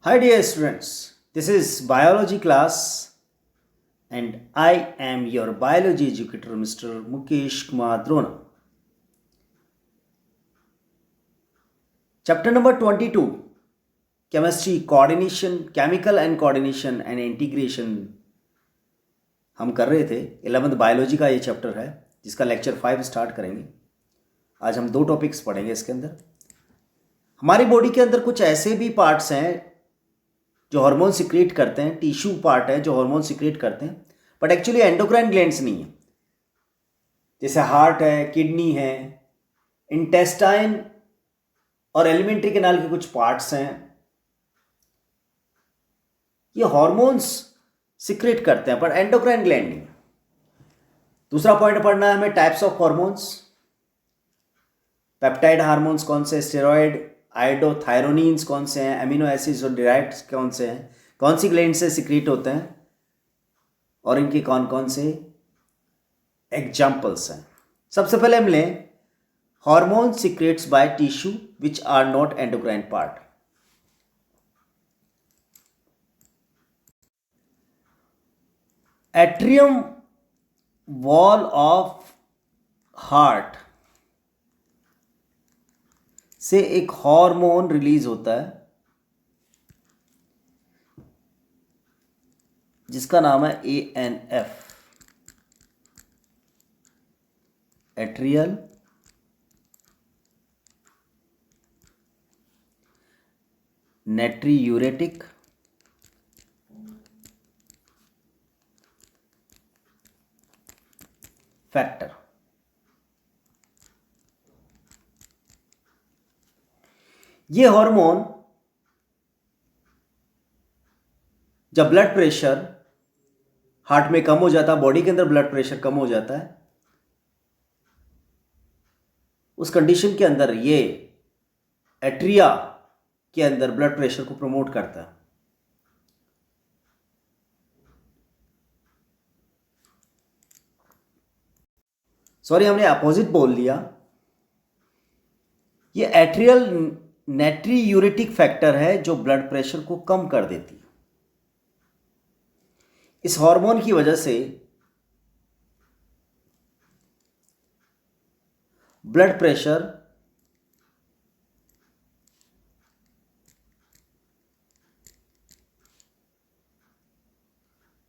Hi dear students, this is biology class and I am your biology educator Mr. Mukesh Kumar Drona. Chapter number 22 Chemistry Coordination, Chemical and Coordination and Integration हम कर रहे थे 11th biology का ये chapter है जिसका lecture 5 start करेंगे। आज हम दो टॉपिक्स पढ़ेंगे इसके अंदर। हमारी बॉडी के अंदर कुछ ऐसे भी पार्ट्स हैं जो हार्मोन सिक्रेट करते हैं, टिश्यू पार्ट है जो हार्मोन सिक्रेट करते हैं, बट एक्चुअली एंडोक्राइन ग्लैंड्स नहीं है। जैसे हार्ट है, किडनी है, इंटेस्टाइन और एलिमेंट्री कैनाल के कुछ पार्ट्स हैं, ये हार्मोन्स सिक्रेट करते हैं पर एंडोक्राइन ग्लैंड नहीं। दूसरा पॉइंट पढ़ना है हमें types of hormones. Peptide hormones कौन से, स्टेरॉइड, आयोडोथायरोनिन्स कौन से हैं, एमिनो एसिड्स और डिराइव्ड्स कौन से हैं, कौन सी ग्लैंड से सिक्रेट होते हैं और इनके कौन कौन से एग्जाम्पल्स हैं। सबसे पहले हम लें hormone secrets by tissue which are not endocrine part. Atrium wall of heart से एक हार्मोन रिलीज होता है जिसका नाम है ANF, एट्रियल नेट्रीयूरेटिक फैक्टर। ये हार्मोन जब ब्लड प्रेशर हार्ट में कम हो जाता है, बॉडी के अंदर ब्लड प्रेशर कम हो जाता है, उस कंडीशन के अंदर ये एट्रिया के अंदर ब्लड प्रेशर को प्रमोट करता है। सॉरी, हमने अपोजिट बोल लिया। ये एट्रियल नेट्रीयूरेटिक फैक्टर है जो ब्लड प्रेशर को कम कर देती है। इस हार्मोन की वजह से ब्लड प्रेशर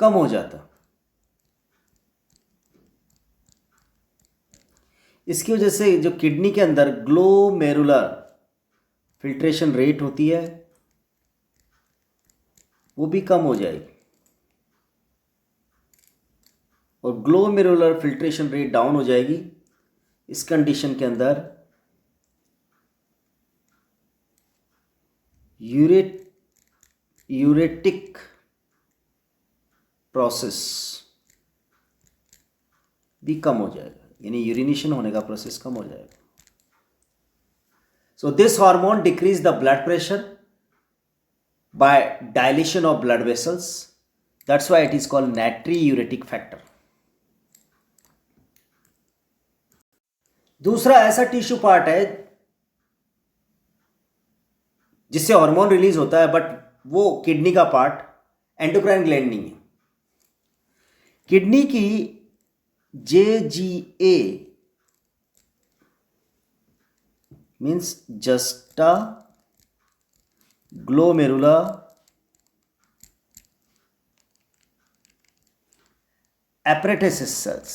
कम हो जाता। इसकी वजह से जो किडनी के अंदर ग्लोमेरुलर फिल्ट्रेशन रेट होती है वो भी कम हो जाएगी और ग्लोमेरुलर फिल्ट्रेशन रेट डाउन हो जाएगी। इस कंडीशन के अंदर यूरेटिक प्रोसेस भी कम हो जाएगा, यानी यूरिनेशन होने का प्रोसेस कम हो जाएगा। So this hormone decrease the blood pressure by dilation of blood vessels. That's why it is called natriuretic factor. दूसरा ऐसा टिश्यू पार्ट है जिससे हार्मोन रिलीज होता है बट वो किडनी का पार्ट, एंडोक्राइन ग्लैंड नहीं है। किडनी की JGA means justa glomerular apparatus cells,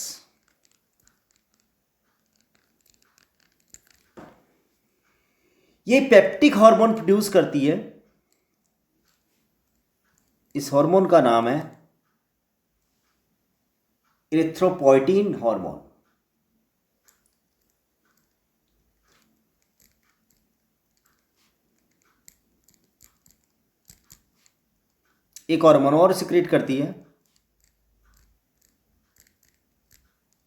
ये पेप्टिक हार्मोन प्रोड्यूस करती है। इस हार्मोन का नाम है इरिथ्रोपोइटीन हार्मोन। एक हार्मोन और सिक्रेट करती है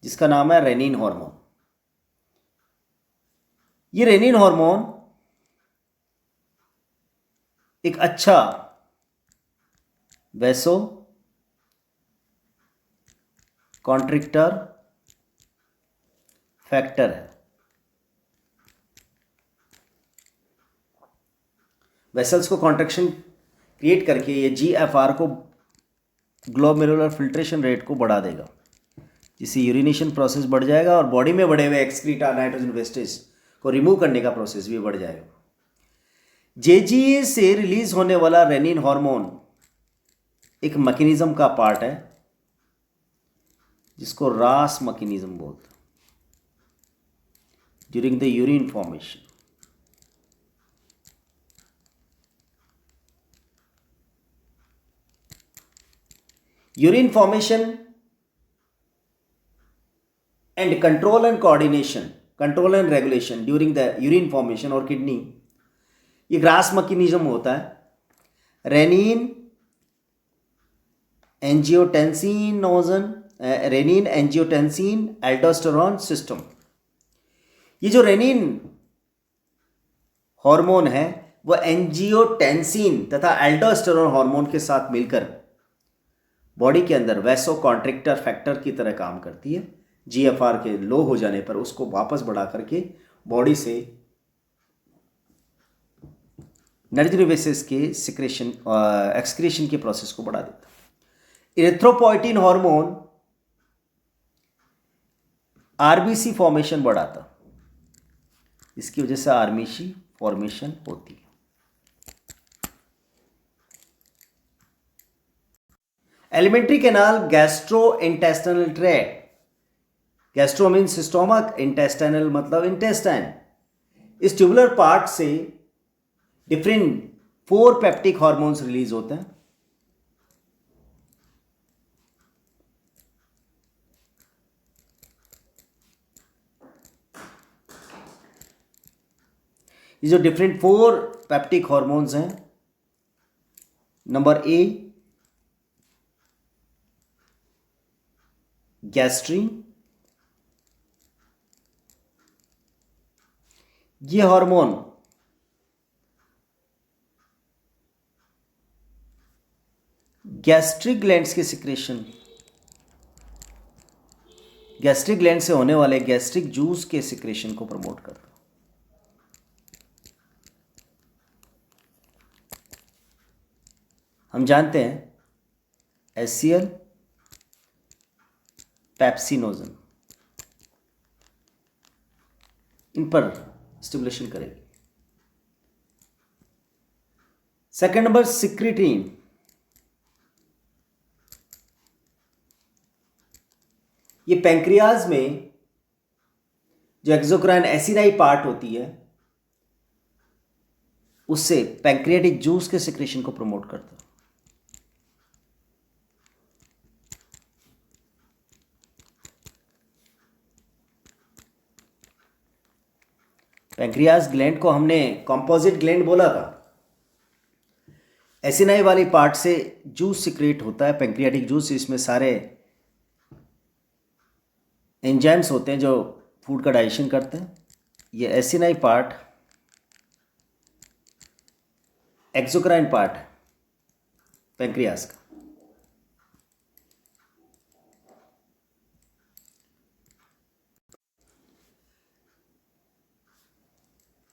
जिसका नाम है रेनिन हार्मोन। ये रेनिन हार्मोन एक अच्छा वैसो कॉन्ट्रिक्टर फैक्टर है। वेसल्स को कॉन्ट्रैक्शन क्रिएट करके ये GFR को, ग्लोमेरुलर फिल्ट्रेशन रेट को बढ़ा देगा, जिससे यूरिनेशन प्रोसेस बढ़ जाएगा और बॉडी में बढ़े हुए एक्सक्रीटा नाइट्रोजन वेस्टेज को रिमूव करने का प्रोसेस भी बढ़ जाएगा। JGA से रिलीज होने वाला रेनिन हार्मोन एक मैकेनिज्म का पार्ट है जिसको रास मैकेनिज्म बोलते हैं, during the urine formation. Urine formation and control and coordination, control and regulation during the urine formation और किडनी, ये ग्रास मैकेनिज्म होता है। Renin angiotensin aldosterone system. ये जो रेनिन हार्मोन है वो एंजियोटेंसिन तथा एल्डोस्टेरोन हार्मोन के साथ मिलकर बॉडी के अंदर वैसोकॉन्ट्रिक्टर फैक्टर की तरह काम करती है। GFR के लो हो जाने पर उसको वापस बढ़ा करके बॉडी से नर्जरी के सिक्रेशन एक्सक्रीशन के प्रोसेस को बढ़ा देता है। इरिथ्रोपोइटिन हार्मोन RBC फॉर्मेशन बढ़ाता, इसकी वजह से RBC फॉर्मेशन होती है। Alimentary canal gastro intestinal tract, gastro means stomach, intestinal मतलब इंटेस्टाइन। इस ट्यूबुलर पार्ट से डिफरेंट 4 पेप्टिक हार्मोन्स रिलीज होते हैं। ये जो डिफरेंट 4 पेप्टिक हार्मोन्स हैं, नंबर A गैस्ट्रीन, ये हार्मोन गैस्ट्रिक ग्लैंड्स के सिक्रेशन, गैस्ट्रिक ग्लैंड से होने वाले गैस्ट्रिक जूस के सिक्रेशन को प्रमोट करता है। हम जानते हैं HCl पेप्सिनोजन इन पर स्टिमुलेशन करेगी। सेकंड नंबर सिक्रिटीन, ये पैंक्रियाज में जो एक्सोक्राइन एसिनाई पार्ट होती है उससे पैंक्रियाटिक जूस के सिक्रेशन को प्रमोट करता है। पैंक्रियाज ग्लैंड को हमने कंपोजिट ग्लैंड बोला था। एसिनाई वाली पार्ट से जूस सिक्रेट होता है, पैंक्रियाटिक जूस। इसमें सारे एंजाइम्स होते हैं जो फूड का डाइजेशन करते हैं। ये एसिनाई पार्ट एक्सोक्राइन पार्ट है पैंक्रियाज का।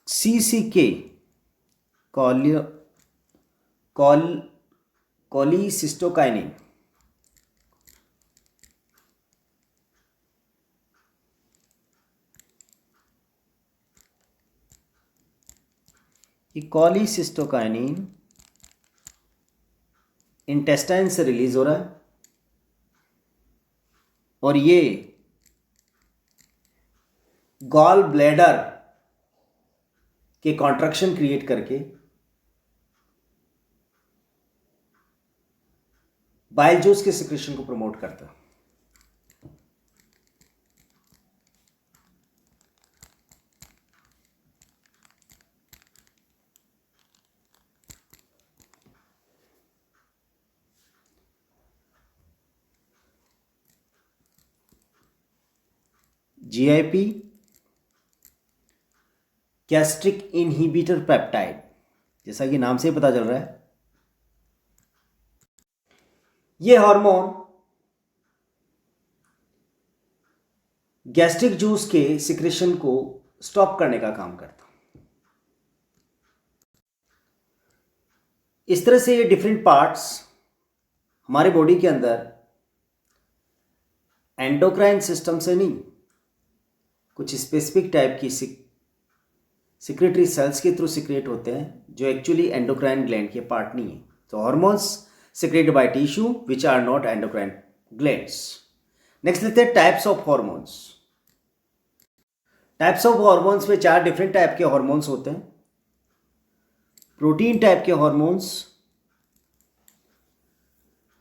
CCK कोलिसिस्टोकाइनिन, ये कोलिसिस्टोकाइनिन इंटेस्टाइन से रिलीज हो रहा है और ये गॉल ब्लैडर के कॉन्ट्रैक्शन क्रिएट करके बाइल जूस के सिक्रेशन को प्रमोट करता है। GIP गैस्ट्रिक इनहिबिटर पेप्टाइड, जैसा कि नाम से ही पता चल रहा है ये हार्मोन गैस्ट्रिक जूस के सिक्रेशन को स्टॉप करने का काम करता है। इस तरह से ये डिफरेंट पार्ट्स हमारे बॉडी के अंदर एंडोक्राइन सिस्टम से नहीं, कुछ स्पेसिफिक टाइप की सिक्रेटरी सेल्स के थ्रू सिक्रेट होते हैं जो एक्चुअली एंडोक्राइन ग्लैंड के पार्ट नहीं है। तो hormones secreted by tissue which are not endocrine glands. Next लेते हैं types of hormones. Types of hormones में 4 डिफरेंट टाइप के हार्मोन्स होते हैं। प्रोटीन टाइप के हार्मोन्स,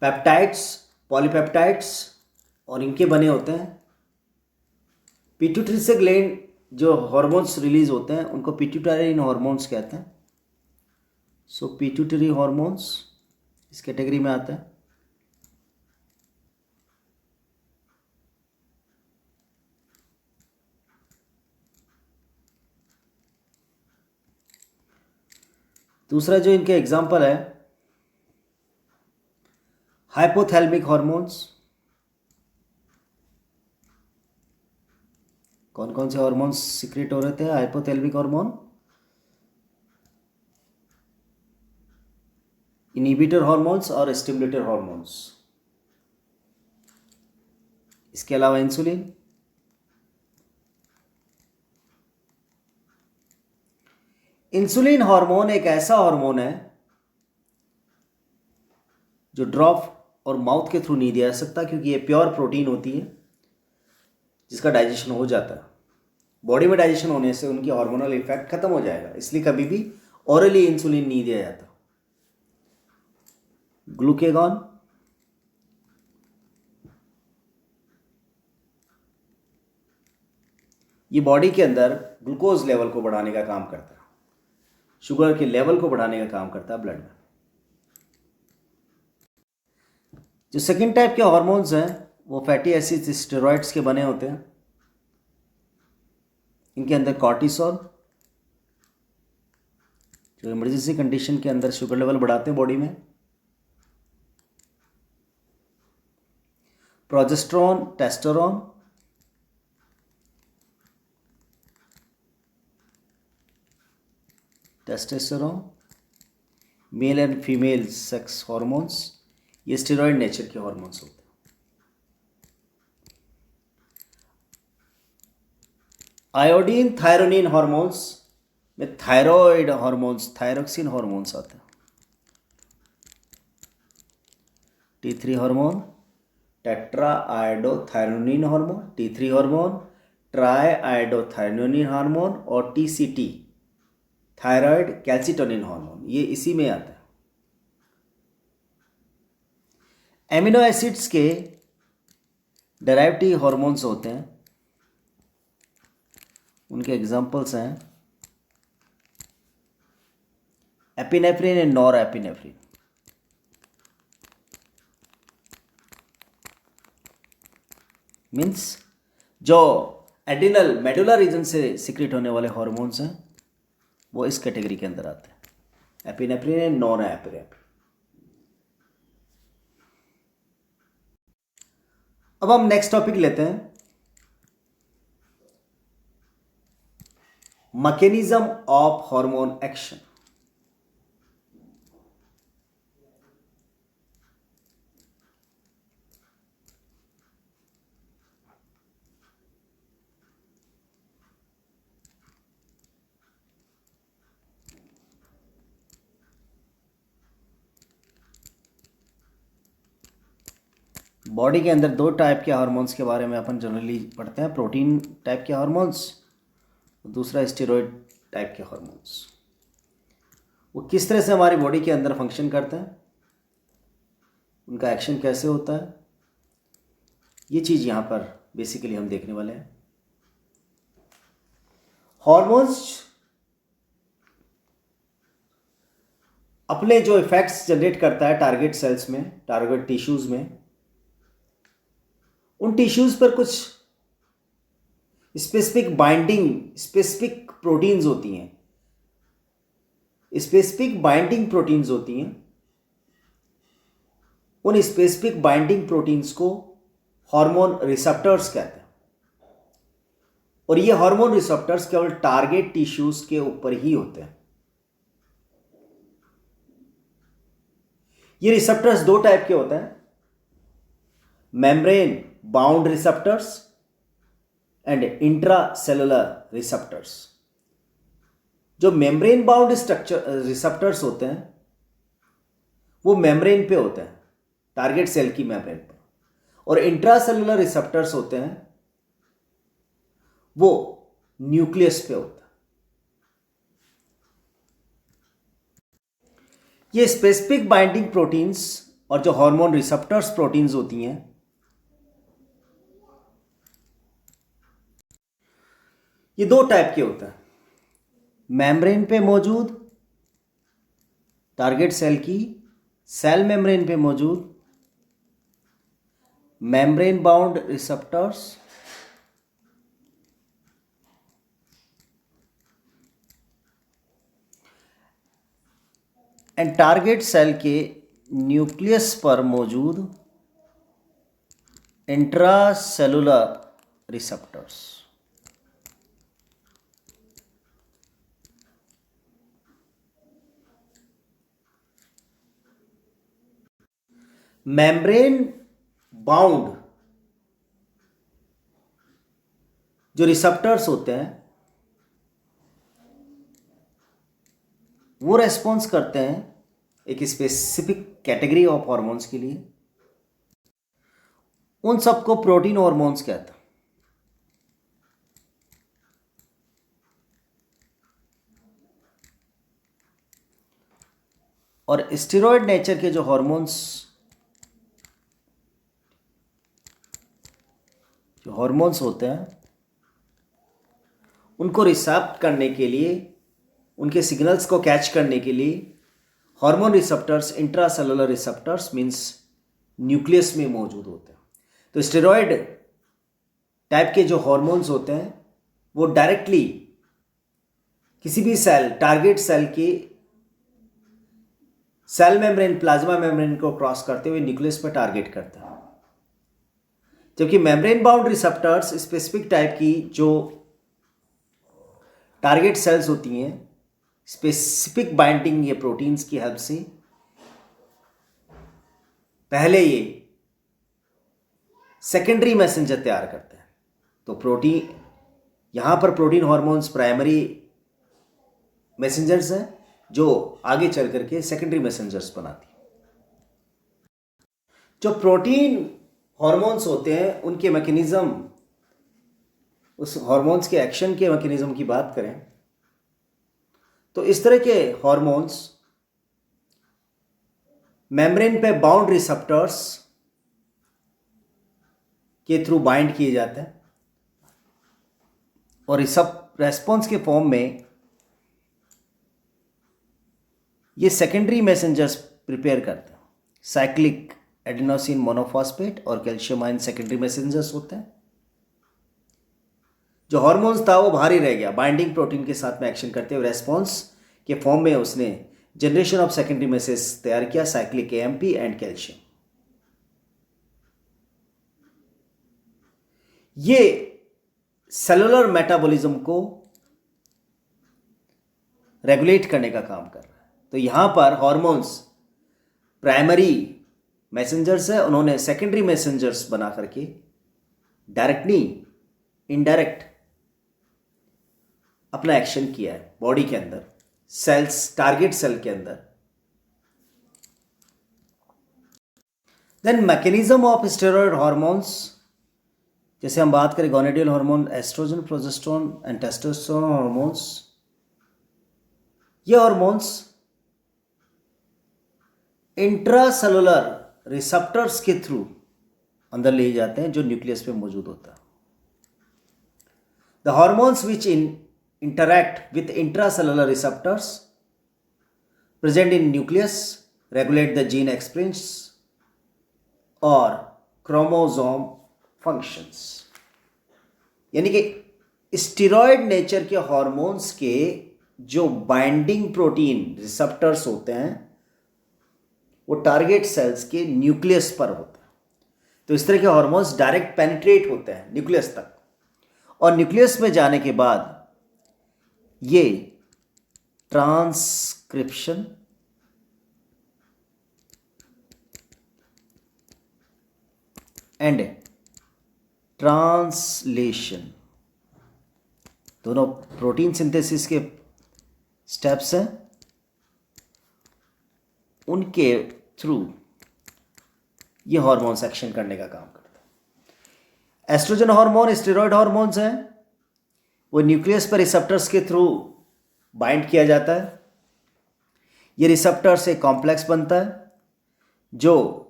पेप्टाइड्स, पॉलीपेप्टाइड्स और इनके बने होते हैं। पिट्यूटरी से ग्लैंड जो हार्मोन्स रिलीज होते हैं उनको पिट्यूटरी हार्मोन्स कहते हैं। सो पिट्यूटरी हार्मोन्स इस कैटेगरी में आता है। दूसरा जो इनके एग्जाम्पल है, हाइपोथैलेमिक हार्मोन्स। कौन कौन से हार्मोन्स सीक्रेट हो रहे थे? हाइपोथैलेमिक हार्मोन, इनहिबिटर हार्मोन्स और स्टिमुलेटर हार्मोन्स। इसके अलावा इंसुलिन, इंसुलिन हार्मोन एक ऐसा हार्मोन है जो ड्रॉप और माउथ के थ्रू नहीं दिया जा सकता, क्योंकि ये प्योर प्रोटीन होती है जिसका डाइजेशन हो जाता है। बॉडी में डाइजेशन होने से उनकी हार्मोनल इफेक्ट खत्म हो जाएगा, इसलिए कभी भी ओरली इंसुलिन नहीं दिया जाता। ग्लूकेगॉन, ये बॉडी के अंदर ग्लूकोज लेवल को बढ़ाने का काम करता है, शुगर के लेवल को बढ़ाने का काम करता है ब्लड में। जो सेकेंड टाइप के हार्मोन्स हैं वो फैटी एसिड स्टेरॉइड्स के बने होते हैं। इनके अंदर कॉर्टिसोल, जो इमरजेंसी कंडीशन के अंदर शुगर लेवल बढ़ाते हैं बॉडी में, progesterone, testosterone, testosterone, male and female sex hormones, ये स्टेरॉइड नेचर के हार्मोन्स होते हैं। आयोडीन थायरोनिन हार्मोन्स में थायरॉइड हार्मोन्स, थायरोक्सिन हार्मोन्स आते हैं। T3 hormone, tetra iodothyronine hormone, T3 hormone, try iodothyronine hormone और TCT थायराइड कैल्सिटोनिन हार्मोन, ये इसी में आता है। एमिनो एसिड्स के डेराइवेटिव हार्मोन्स होते हैं, उनके एग्जांपल्स हैं epinephrine and nor epinephrine. Means जो एडिनल मेडुला रीजन से सिक्रेट होने वाले हार्मोन्स हैं वो इस कैटेगरी के अंदर आते हैं, एपिनेफ्रिन एंड नॉन एपिनेफ्रिन। अब हम नेक्स्ट टॉपिक लेते हैं, mechanism of hormone action. Body के अंदर 2 टाइप के हार्मोन्स के बारे में अपन जनरली पढ़ते हैं, प्रोटीन टाइप के हार्मोन्स, दूसरा स्टेरॉइड टाइप के हार्मोन्स। वो किस तरह से हमारी बॉडी के अंदर फंक्शन करते हैं, उनका एक्शन कैसे होता है, ये चीज़ यहाँ पर बेसिकली हम देखने वाले हैं। हार्मोन्स अपने जो इफेक्ट्स जनरेट करता है टारगेट सेल्स में, टारगेट टिश्यूज में, उन टिश्यूज पर कुछ स्पेसिफिक बाइंडिंग, स्पेसिफिक प्रोटीन्स होती हैं, स्पेसिफिक बाइंडिंग प्रोटीन्स होती हैं। उन स्पेसिफिक बाइंडिंग प्रोटीन्स को हार्मोन रिसेप्टर्स कहते हैं, और ये हार्मोन रिसेप्टर्स केवल टारगेट टिश्यूज के ऊपर ही होते हैं। ये रिसेप्टर्स दो टाइप के होते हैं, membrane bound receptors and intracellular receptors. जो मेम्ब्रेन बाउंड स्ट्रक्चर रिसेप्टर्स होते हैं वो मेम्ब्रेन पे होते हैं, टारगेट सेल की मेम्ब्रेन पर, और इंट्रासेलुलर रिसेप्टर्स होते हैं वो न्यूक्लियस पे होता है। ये स्पेसिफिक बाइंडिंग प्रोटीन्स और जो हार्मोन रिसेप्टर्स प्रोटीन्स होती हैं, ये दो टाइप के होते हैं, मेम्ब्रेन पे मौजूद टारगेट सेल की सेल मेम्ब्रेन पे मौजूद membrane bound receptors and target cell के न्यूक्लियस पर मौजूद इंट्रासेलुलर रिसेप्टर्स। मेम्ब्रेन बाउंड जो रिसेप्टर्स होते हैं वो रेस्पॉन्स करते हैं एक स्पेसिफिक कैटेगरी ऑफ हार्मोन्स के लिए। उन सबको प्रोटीन हार्मोन्स कहते हैं। और स्टेरॉयड नेचर के जो हार्मोन्स होते हैं उनको रिसेप्ट करने के लिए, उनके सिग्नल्स को कैच करने के लिए hormone receptors intracellular receptors means nucleus में मौजूद होते हैं। तो स्टेरॉयड टाइप के जो हार्मोन्स होते हैं वो डायरेक्टली किसी भी सेल, टारगेट सेल के सेल मेम्ब्रेन, प्लाज्मा मेम्ब्रेन को क्रॉस करते हुए न्यूक्लियस पर टारगेट करता है। जबकि membrane bound receptors specific type की जो टारगेट सेल्स होती हैं, स्पेसिफिक बाइंडिंग ये प्रोटीन्स की हेल्प से पहले ये सेकेंडरी मैसेंजर तैयार करते हैं। तो प्रोटीन, यहां पर प्रोटीन हार्मोन्स प्राइमरी मैसेंजर्स हैं जो आगे चल करके सेकेंडरी मैसेंजर्स बनाती हैं। जो प्रोटीन हार्मोन्स होते हैं उनके मैकेनिज्म, उस हार्मोन्स के एक्शन के मैकेनिज्म की बात करें तो इस तरह के हार्मोन्स मेम्ब्रेन पे बाउंड रिसेप्टर्स के थ्रू बाइंड किए जाते हैं और इस सब रेस्पॉन्स के फॉर्म में ये सेकेंडरी मैसेंजर्स प्रिपेयर करते हैं। साइक्लिक एडेनोसिन मोनोफॉस्फेट और कैल्शियम आयन सेकेंडरी मैसेंजर्स होते हैं। जो हार्मोन्स था वो बाहर ही रह गया, बाइंडिंग प्रोटीन के साथ में एक्शन करते हुए रेस्पॉन्स के फॉर्म में उसने जनरेशन ऑफ सेकेंडरी मैसेज तैयार किया, साइक्लिक एएमपी एंड कैल्शियम। ये सेलुलर मेटाबॉलिज्म को रेगुलेट करने का काम कर रहा है। तो यहां पर हार्मोन्स प्राइमरी मैसेंजर्स है, उन्होंने सेकेंडरी मैसेंजर्स बना करके डायरेक्टली इनडायरेक्ट अपना एक्शन किया है बॉडी के अंदर, सेल्स, टारगेट सेल के अंदर। Then mechanism of steroid hormones, जैसे हम बात करें gonadal hormone, estrogen, progesterone and testosterone hormones, ये हार्मोन्स इंट्रासेलुलर रिसेप्टर्स के थ्रू अंदर ले जाते हैं जो न्यूक्लियस पे मौजूद होता है। The hormones which interact with intracellular receptors present in nucleus regulate the gene expressions or chromosome functions। यानी कि स्टेरॉयड नेचर के हार्मोन्स के जो बाइंडिंग प्रोटीन रिसेप्टर्स होते हैं वो टारगेट सेल्स के न्यूक्लियस पर होते हैं। तो इस तरह के हार्मोन्स डायरेक्ट पेनिट्रेट होते हैं न्यूक्लियस तक, और न्यूक्लियस में जाने के बाद ये ट्रांसक्रिप्शन एंड ट्रांसलेशन, दोनों प्रोटीन सिंथेसिस के स्टेप्स हैं, उनके थ्रू ये हार्मोन्स एक्शन करने का काम करते हैं। एस्ट्रोजन हार्मोन स्टेरॉयड हार्मोन्स हैं, वो न्यूक्लियस पर रिसेप्टर्स के थ्रू बाइंड किया जाता है। ये रिसेप्टर से कॉम्प्लेक्स बनता है, जो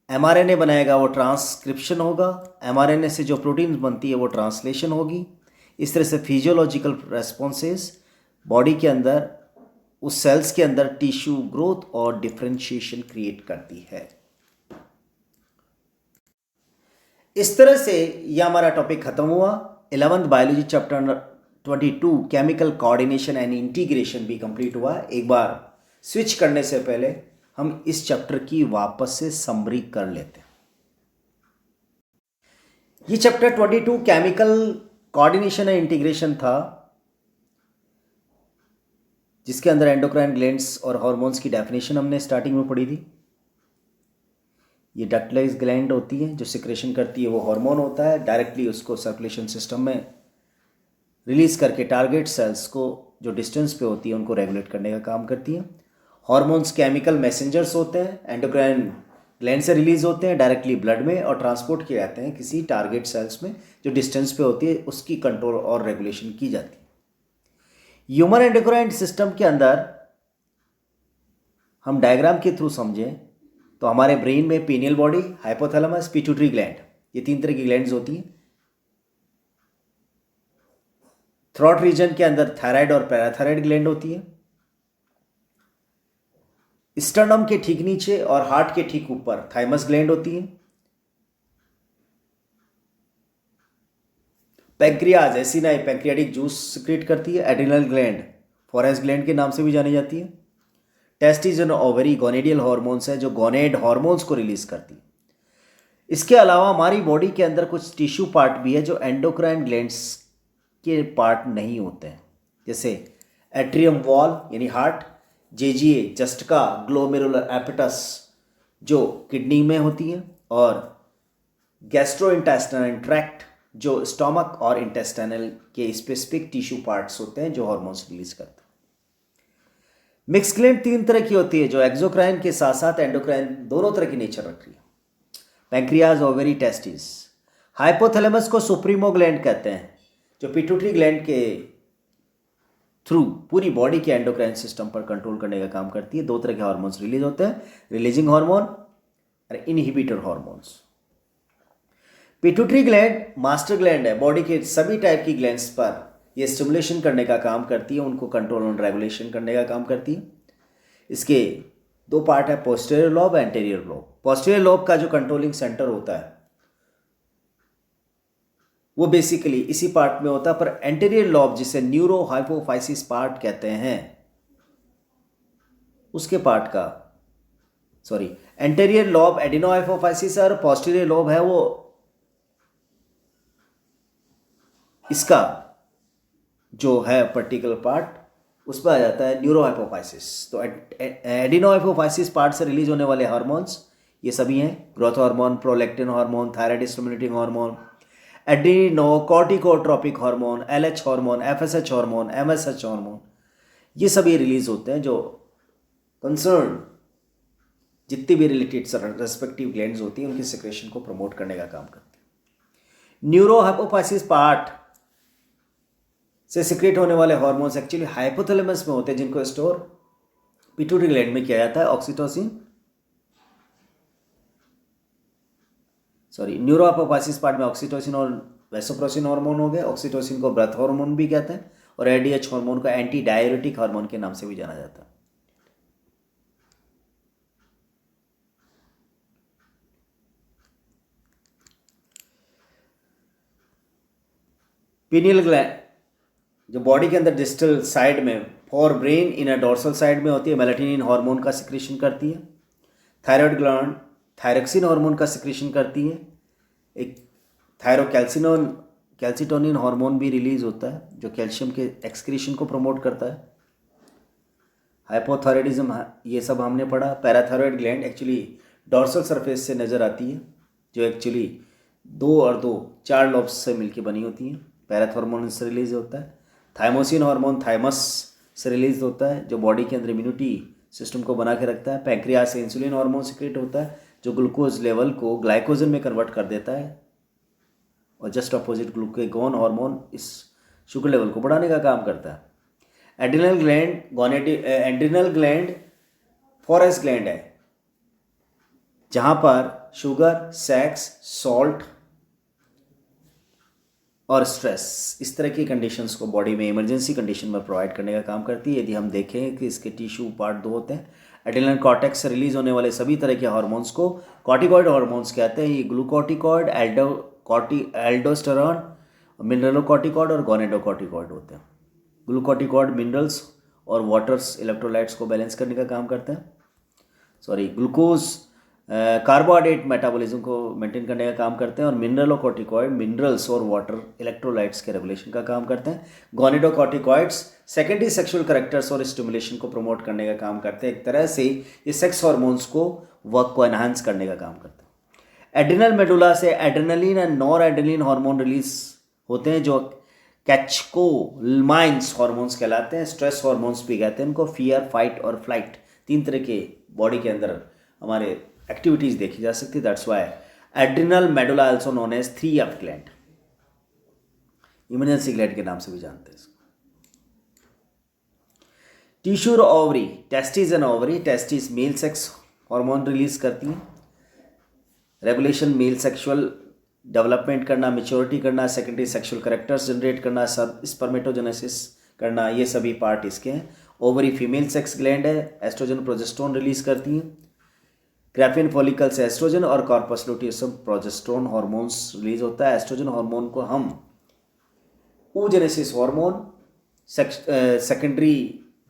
एमआरएनए बनाएगा वो ट्रांसक्रिप्शन होगा, एमआरएनए से जो प्रोटीन बनती है वो ट्रांसलेशन होगी। इस तरह से फिजियोलॉजिकल रेस्पॉन्सेस बॉडी के अंदर, उस सेल्स के अंदर टिश्यू ग्रोथ और डिफरेंशिएशन क्रिएट करती है। इस तरह से यह हमारा टॉपिक खत्म हुआ। 11th biology chapter 22 chemical coordination and integration भी कंप्लीट हुआ। एक बार स्विच करने से पहले हम इस चैप्टर की वापस से समरी कर लेते हैं। ये chapter 22 chemical coordination and integration था, जिसके अंदर एंडोक्राइन ग्लैंड्स और हार्मोन्स की डेफिनेशन हमने स्टार्टिंग में पढ़ी थी। ये डक्टलाइज ग्लैंड होती है जो सिक्रेशन करती है, वो हार्मोन होता है, डायरेक्टली उसको सर्कुलेशन सिस्टम में रिलीज करके टारगेट सेल्स को जो डिस्टेंस पे होती है उनको रेगुलेट करने का काम करती है। हार्मोन्स केमिकल मैसेंजर्स होते हैं, एंडोक्राइन ग्लैंड से रिलीज होते हैं डायरेक्टली ब्लड में और ट्रांसपोर्ट किए जाते हैं किसी टारगेट सेल्स में जो डिस्टेंस पे होती है, उसकी कंट्रोल और रेगुलेशन की जाती है। ह्यूमन एंडोक्राइन सिस्टम के अंदर हम डायग्राम के थ्रू समझें तो हमारे ब्रेन में pineal body, hypothalamus, pituitary gland, ये 3 तरह की ग्लैंड्स होती हैं। थ्रॉट रीजन के अंदर थायराइड और पैराथायराइड ग्लैंड होती है। स्टर्नम के ठीक नीचे और हार्ट के ठीक ऊपर थाइमस ग्लैंड होती है। Pancreas acini pancreatic juice secret करती है। एड्रिनल ग्लैंड फॉरेस ग्लैंड के नाम से भी जानी जाती है। टेस्टिस एंड ओवरी गोनेडियल हार्मोन्स है जो गोनेड हार्मोन्स को रिलीज करती है। इसके अलावा हमारी बॉडी के अंदर कुछ टिश्यू पार्ट भी है जो एंडोक्राइन ग्लैंड्स के पार्ट नहीं होते हैं, जैसे एट्रियम वॉल यानी हार्ट, जेजीए जस्टिका ग्लोमेरुलर एपिटस जो किडनी में होती है, और गैस्ट्रोइंटेस्टाइनल ट्रैक्ट जो स्टोमक और इंटेस्टाइनल के स्पेसिफिक टिश्यू पार्ट्स होते हैं जो हार्मोन्स रिलीज करते हैं। मिक्स ग्लैंड 3 तरह की होती है जो एक्सोक्राइन के साथ साथ एंडोक्राइन दोनों तरह की नेचर रख रही है। Pancreas, ovary, testis. हाइपोथैलेमस को सुप्रीमो ग्लैंड कहते हैं जो पिट्यूटरी ग्लैंड के थ्रू पूरी बॉडी के एंडोक्राइन सिस्टम पर कंट्रोल करने का काम करती है। 2 तरह के हार्मोन्स रिलीज होते हैं, रिलीजिंग हार्मोन और inhibitor hormones. Pituitary gland master gland है, बॉडी के सभी टाइप की ग्लैंड्स पर ये स्टिमुलेशन करने का काम करती है, उनको कंट्रोल और रेगुलेशन करने का काम करती है। इसके 2 पार्ट है, posterior lobe, anterior lobe. Posterior lobe का जो कंट्रोलिंग सेंटर होता है वो बेसिकली इसी पार्ट में होता है, पर एंटीरियर लोब जिसे न्यूरो हाइपोफाइसिस पार्ट कहते हैं, उसके पार्ट का एंटीरियर लोब एडिनो हाइपोफाइसिस और पोस्टीरियर लोब है वो इसका जो है पर्टिकुलर पार्ट, उस पर आ जाता है न्यूरो हाइपोफाइसिस। तो एडिनो हाइपोफाइसिस पार्ट से रिलीज होने वाले हार्मोन्स ये सभी हैं, growth hormone, prolactin hormone, thyroid stimulating hormone, adrenocorticotropic hormone, LH hormone, FSH hormone, MSH hormone, ये सभी रिलीज होते हैं जो कंसर्न जितनी भी रिलेटेड रेस्पेक्टिव ग्लैंड्स होती हैं उनकी सिक्रेशन को प्रमोट करने का काम करते हैं। न्यूरो हाइपोफाइसिस पार्ट से सिक्रेट होने वाले हार्मोन्स एक्चुअली हाइपोथैलेमस में होते हैं, जिनको स्टोर पिट्यूटरी ग्लैंड में किया जाता है। ऑक्सीटोसिन न्यूरो हाइपोफाइसिस पार्ट में ऑक्सीटोसिन और वैसोप्रेसिन हार्मोन हो गए। ऑक्सीटोसिन को ब्रथ हार्मोन भी कहते हैं और एडीएच हार्मोन को एंटी डाययूरेटिक हार्मोन के नाम से भी जाना जाता है। पीनियल ग्लैंड जो बॉडी के अंदर डिस्टल साइड में for brain in dorsal side में होती है, मेलाटोनिन हार्मोन का सिक्रेशन करती है। थायराइड ग्लैंड थायरोक्सिन हार्मोन का सिक्रेशन करती है। एक कैल्सिटोनिन हार्मोन भी रिलीज होता है जो कैल्शियम के एक्सक्रीशन को प्रमोट करता है। हाइपोथायराइडिज्म ये सब हमने पढ़ा। Parathyroid gland actually dorsal surface से नज़र आती है जो एक्चुअली 2 और 2 4 लोब्स से मिलकर बनी होती हैं। पैराथॉर्मोन से रिलीज होता है। थाइमोसिन हार्मोन थाइमस से रिलीज होता है, जो बॉडी के अंदर इम्यूनिटी सिस्टम को बना के रखता है। पैंक्रियास से इंसुलिन हार्मोन सिक्रेट होता है, जो ग्लूकोज लेवल को ग्लाइकोजन में कन्वर्ट कर देता है। और जस्ट अपोजिट ग्लूकागोन हार्मोन इस शुगर लेवल को बढ़ाने का काम करता है। एड्रिनल ग्लैंड फॉरेस्ट ग्लैंड है, जहाँ पर शुगर, सेक्स, सॉल्ट और स्ट्रेस इस तरह की कंडीशंस को बॉडी में इमरजेंसी कंडीशन में प्रोवाइड करने का काम करती है। यदि हम देखें कि इसके टिश्यू पार्ट 2 होते हैं। एड्रिनल कॉर्टेक्स से रिलीज होने वाले सभी तरह के हार्मोन्स को कॉर्टिकॉइड हार्मोन्स कहते हैं। ये ग्लूकोर्टिकॉइड, एल्डोस्टेरॉन, मिनरलोकॉर्टिकॉइड और गोनेडोकॉर्टिकॉइड होते हैं। ग्लूकोर्टिकॉइड मिनरल्स और वाटर्स इलेक्ट्रोलाइट्स को बैलेंस करने का काम करता है। ग्लूकोज कार्बोहाइड्रेट मेटाबॉलिज्म को मेंटेन करने का काम करते हैं। और मिनरलोकॉर्टिकॉइड मिनरल्स और वाटर इलेक्ट्रोलाइट्स के रेगुलेशन का काम करते हैं। गोनेडोकॉर्टिकॉइड्स सेकेंडरी सेक्सुअल कैरेक्टर्स और स्टिमुलेशन को प्रमोट करने का काम करते हैं। एक तरह से ये सेक्स हार्मोन्स को वर्क को एनहांस करने का काम करते हैं। एड्रिनल मेडुला से adrenaline and nor adrenaline hormone release होते हैं, जो कैटेकोलामाइन्स हार्मोन्स कहलाते हैं। स्ट्रेस हार्मोन्स भी कहते हैं इनको। फियर, फाइट और फ्लाइट 3 तरह के बॉडी के अंदर हमारे एक्टिविटीज देखी जा सकती है। That's why adrenal medulla also known as 3F gland, emergency gland के नाम से भी जानते हैं इसको। टिश्यू और ovary, testis and ovary. Testis male sex hormone release करती हैं। रेगुलेशन मेल सेक्सुअल डेवलपमेंट करना, मेच्योरिटी करना, सेकेंडरी सेक्सुअल कैरेक्टर्स जनरेट करना, स्पर्मेटोजेनेसिस करना, ये सभी पार्ट इसके हैं। ओवरी फीमेल सेक्स ग्लैंड है, एस्ट्रोजन प्रोजेस्टेरोन रिलीज करती हैं। ग्राफियन फॉलिकल से एस्ट्रोजन और कॉर्पस लुटियसम प्रोजेस्टेरोन हार्मोन्स रिलीज होता है। एस्ट्रोजन हार्मोन को हम oogenesis hormone, secondary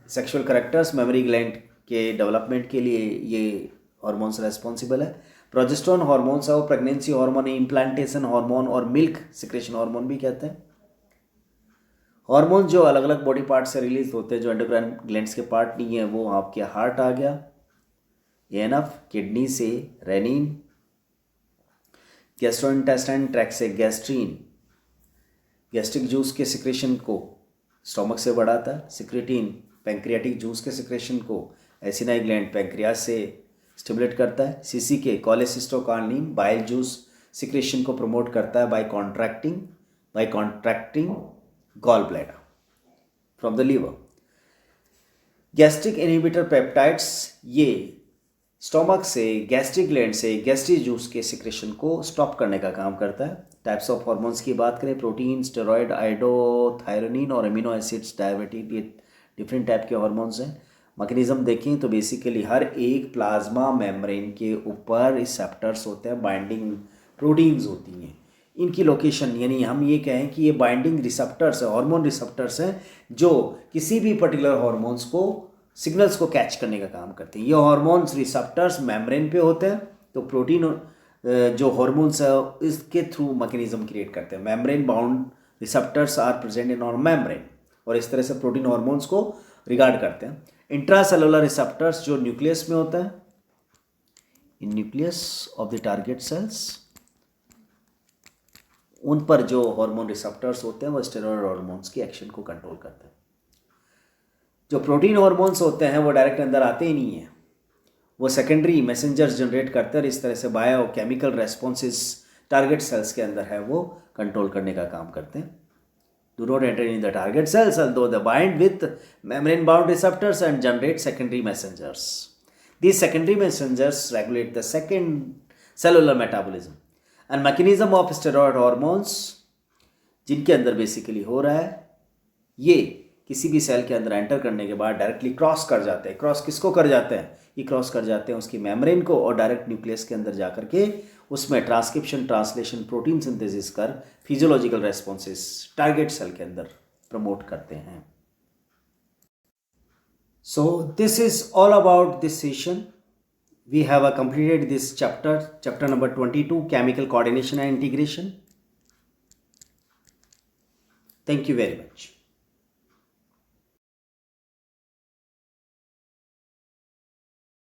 sexual characters, memory gland के डेवलपमेंट के लिए ये हार्मोन्स रेस्पॉन्सिबल है। प्रोजेस्टेरोन हार्मोन्स है वो प्रेगनेंसी हार्मोन, इम्प्लांटेशन हार्मोन और मिल्क सिक्रेशन हार्मोन भी कहते हैं। हार्मोन जो अलग अलग बॉडी पार्ट से रिलीज होते हैं, जो एंडोक्राइन ग्लैंड्स के पार्ट नहीं है, वो आपके हार्ट आ गया, एएनएफ, किडनी से रेनिन, गैस्ट्रोइंटेस्टाइन ट्रैक्ट से गैस्ट्रीन, गैस्ट्रिक जूस के सिक्रेशन को स्टोमक से बढ़ाता है। सिक्रेटिन पैंक्रियाटिक जूस के सिक्रेशन को एसिनाई ग्लैंड पैंक्रियास से स्टिमुलेट करता है। CCK cholecystokinin bile juice secretion को प्रमोट करता है by contracting gall bladder from the liver. Gastric inhibitor peptides ये स्टोमक से, गैस्ट्रिक ग्लैंड से गैस्ट्रिक जूस के सिक्रेशन को स्टॉप करने का काम करता है। टाइप्स ऑफ हार्मोन्स की बात करें, प्रोटीन, स्टेरॉयड, आयोडोथायरोनिन और अमीनो एसिड्स, डायबिटिक, ये डिफरेंट टाइप के हार्मोन्स हैं। मैकेनिज्म देखें तो बेसिकली हर एक प्लाज्मा मेम्ब्रेन के ऊपर रिसेप्टर्स होते हैं, बाइंडिंग प्रोटीन्स होती हैं। इनकी लोकेशन, यानी हम ये कहें कि ये बाइंडिंग रिसेप्टर्स है, हार्मोन रिसेप्टर्स हैं, जो किसी भी पर्टिकुलर हार्मोन्स को, सिग्नल्स को कैच करने का काम करते हैं। ये हार्मोन्स रिसेप्टर्स मेम्ब्रेन पे होते हैं, तो प्रोटीन जो हार्मोन्स है इसके थ्रू मैकेनिज्म क्रिएट करते हैं। Membrane bound receptors are present in our membrane, और इस तरह से प्रोटीन हार्मोन्स को रिगार्ड करते हैं। इंट्रासेलुलर रिसेप्टर्स जो न्यूक्लियस में होता है, in nucleus of the target cells, उन पर जो हार्मोन रिसेप्टर्स होते हैं वो स्टेरॉयड हार्मोन्स की एक्शन को कंट्रोल करते हैं। जो प्रोटीन हार्मोन्स होते हैं वो डायरेक्ट अंदर आते ही नहीं है, वो सेकेंडरी मैसेंजर्स जनरेट करते हैं। इस तरह से बायोकेमिकल रेस्पॉन्सेस टारगेट सेल्स के अंदर है वो कंट्रोल करने का काम करते हैं। Do not enter in the target cells although they bind with membrane bound receptors and generate secondary messengers. These secondary messengers regulate the second cellular metabolism and mechanism of steroid hormones, जिनके अंदर basically हो रहा है, ये किसी भी cell के अंदर एंटर करने के बाद डायरेक्टली क्रॉस कर जाते हैं। क्रॉस किसको कर जाते हैं? ये क्रॉस कर जाते हैं उसकी मेम्ब्रेन को, और डायरेक्ट न्यूक्लियस के अंदर जाकर के उसमें ट्रांसक्रिप्शन, ट्रांसलेशन, प्रोटीन सिंथेसिस कर फिजियोलॉजिकल रेस्पॉन्सेस टारगेट सेल के अंदर प्रमोट करते हैं। So this is all about this session. We have completed this chapter number 22, chemical coordination and integration. Thank you very much.